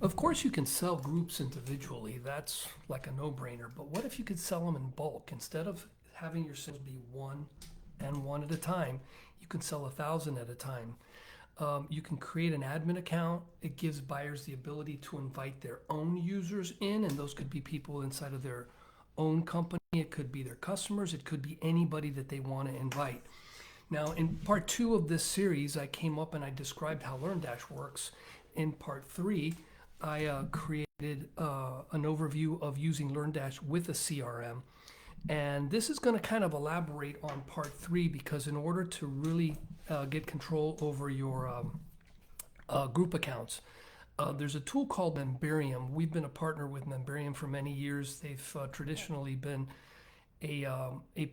Of course, you can sell groups individually. That's like a no-brainer. But what if you could sell them in bulk? Instead of having your sales be one and one at a time, you can sell 1,000 at a time. You can create an admin account. It gives buyers the ability to invite their own users in, and those could be people inside of their own company. It could be their customers. It could be anybody that they want to invite. Now, in part 2 of this series, I came up and I described how LearnDash works. In part 3, I created an overview of using LearnDash with a CRM. And this is going to kind of elaborate on part 3, because in order to really get control over your group accounts, there's a tool called Membarium. We've been a partner with Membarium for many years. They've traditionally been a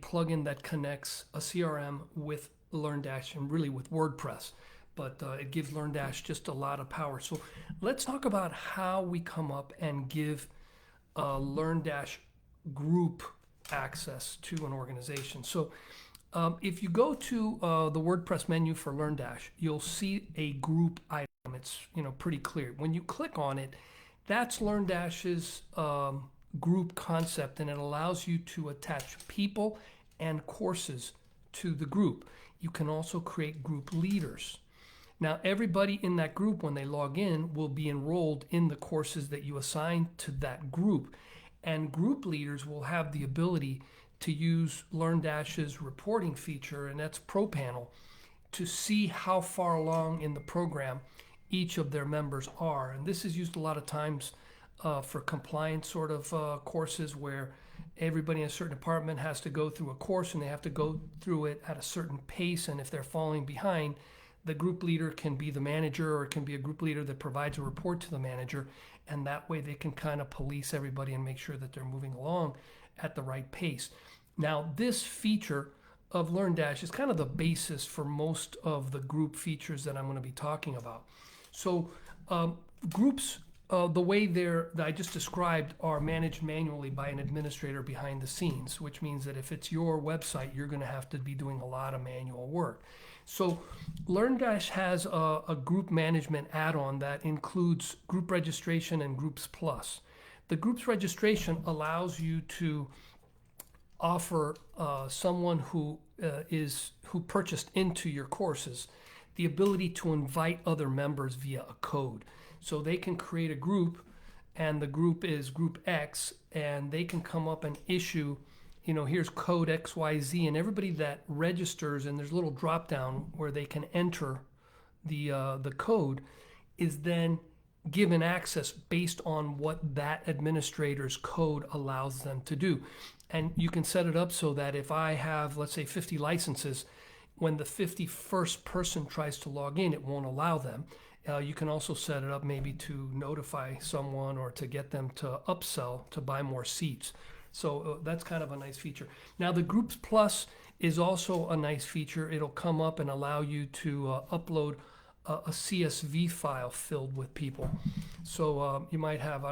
plugin that connects a CRM with LearnDash and really with WordPress. But it gives LearnDash just a lot of power. So let's talk about how we come up and give LearnDash group access to an organization. So if you go to the WordPress menu for LearnDash, you'll see a group item. It's pretty clear. When you click on it, that's LearnDash's group concept, and it allows you to attach people and courses to the group. You can also create group leaders. Now, everybody in that group, when they log in, will be enrolled in the courses that you assign to that group. And group leaders will have the ability to use LearnDash's reporting feature, and that's Pro Panel, to see how far along in the program each of their members are. And this is used a lot of times for compliance sort of courses where everybody in a certain department has to go through a course and they have to go through it at a certain pace. And if they're falling behind, the group leader can be the manager, or it can be a group leader that provides a report to the manager. And that way they can kind of police everybody and make sure that they're moving along at the right pace. Now, this feature of LearnDash is kind of the basis for most of the group features that I'm going to be talking about. So groups, the way that I just described, are managed manually by an administrator behind the scenes, which means that if it's your website, you're going to have to be doing a lot of manual work. So LearnDash has a group management add-on that includes group registration and Groups Plus. The Groups registration allows you to offer someone who purchased into your courses the ability to invite other members via a code. So they can create a group, and the group is Group X, and they can come up and issue, here's code XYZ, and everybody that registers, and there's a little drop down where they can enter the code, is then given access based on what that administrator's code allows them to do. And you can set it up so that if I have, let's say, 50 licenses, when the 51st person tries to log in, it won't allow them. You can also set it up maybe to notify someone or to get them to upsell to buy more seats. So that's kind of a nice feature. Now, the Groups Plus is also a nice feature. It'll come up and allow you to upload a CSV file filled with people. So you might have,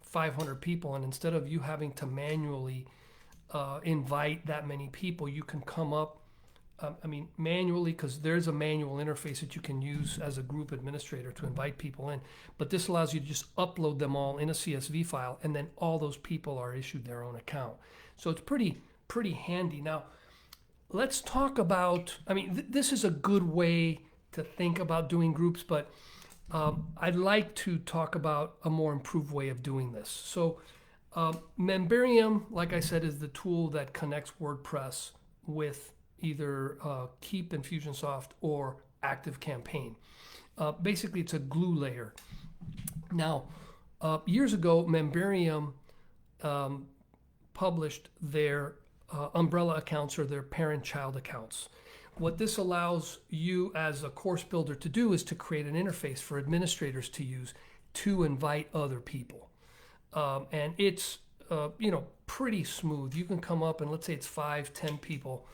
500 people, and instead of you having to manually invite that many people, you can come up manually, because there's a manual interface that you can use as a group administrator to invite people in. But this allows you to just upload them all in a CSV file, and then all those people are issued their own account. So it's pretty handy. Now, let's talk about, this is a good way to think about doing groups, but I'd like to talk about a more improved way of doing this. So Membarium, like I said, is the tool that connects WordPress with either Keep, Infusionsoft, or ActiveCampaign. Basically, it's a glue layer. Now, years ago, Membarium published their umbrella accounts, or their parent-child accounts. What this allows you as a course builder to do is to create an interface for administrators to use to invite other people. And it's pretty smooth. You can come up and, let's say it's 5-10 people.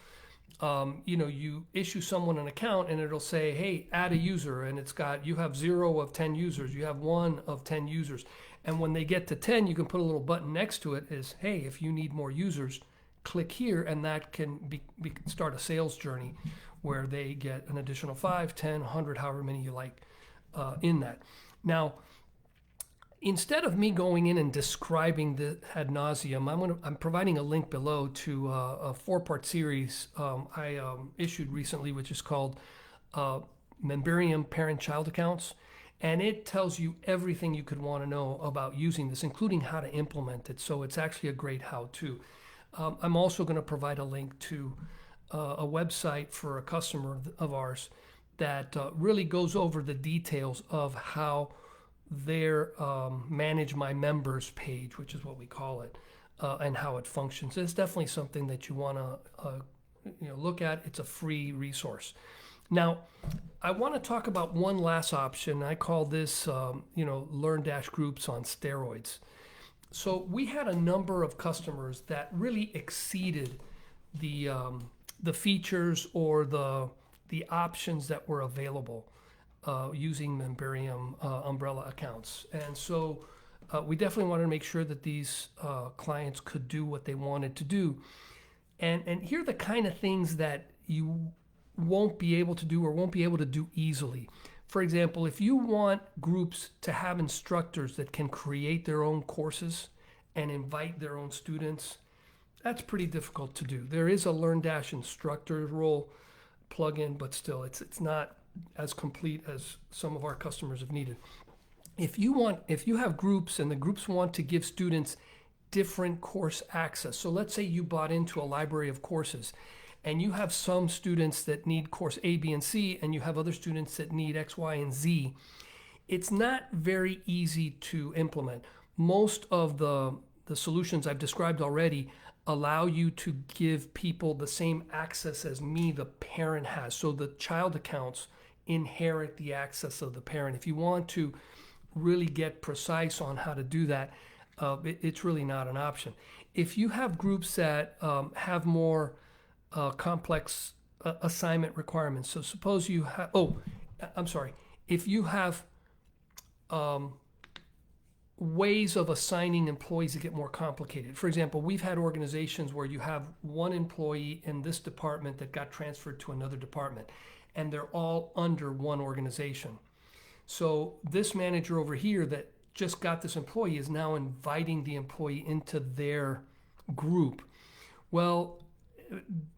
You issue someone an account, and it'll say, hey, add a user, and you have 0 of 10 users, you have 1 of 10 users. And when they get to 10, you can put a little button next to it is, hey, if you need more users, click here, and that can start a sales journey where they get an additional 5, 10, 100, however many you like in that. Now, instead of me going in and describing the ad nauseum, I'm providing a link below to a 4-part series I issued recently, which is called Memberium Parent-Child Accounts. And it tells you everything you could want to know about using this, including how to implement it. So it's actually a great how-to. I'm also going to provide a link to a website for a customer of ours that really goes over the details of how their Manage My Members page, which is what we call it, and how it functions. It's definitely something that you want to look at. It's a free resource. Now, I want to talk about one last option. I call this, LearnDash groups on steroids. So we had a number of customers that really exceeded the features or the options that were available using Memberium umbrella accounts. And so we definitely wanted to make sure that these clients could do what they wanted to do. And here are the kind of things that you won't be able to do or won't be able to do easily. For example, if you want groups to have instructors that can create their own courses and invite their own students, that's pretty difficult to do. There is a LearnDash instructor role plugin, but still it's not as complete as some of our customers have needed. If you have groups and the groups want to give students different course access, so let's say you bought into a library of courses and you have some students that need course A, B, and C, and you have other students that need X, Y, and Z, it's not very easy to implement. Most of the solutions I've described already allow you to give people the same access as me, the parent, has. So the child accounts inherit the access of the parent. If you want to really get precise on how to do that, it's really not an option. If you have groups that have more complex assignment requirements, so suppose you have, if you have ways of assigning employees that get more complicated. For example, we've had organizations where you have one employee in this department that got transferred to another department, and they're all under one organization. So this manager over here that just got this employee is now inviting the employee into their group. Well,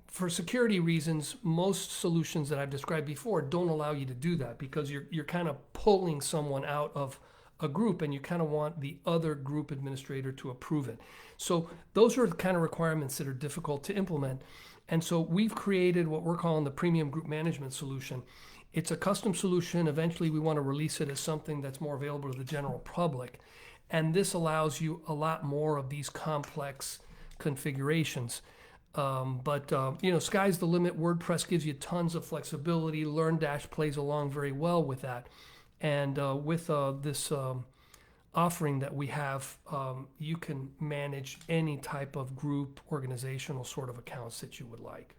for security reasons, most solutions that I've described before don't allow you to do that because you're kind of pulling someone out of a group and you kind of want the other group administrator to approve it. So those are the kind of requirements that are difficult to implement. And so we've created what we're calling the Premium Group Management Solution. It's a custom solution. Eventually we want to release it as something that's more available to the general public. And this allows you a lot more of these complex configurations. Sky's the limit. WordPress gives you tons of flexibility. LearnDash plays along very well with that. And with this offering that we have, you can manage any type of group, organizational sort of accounts that you would like.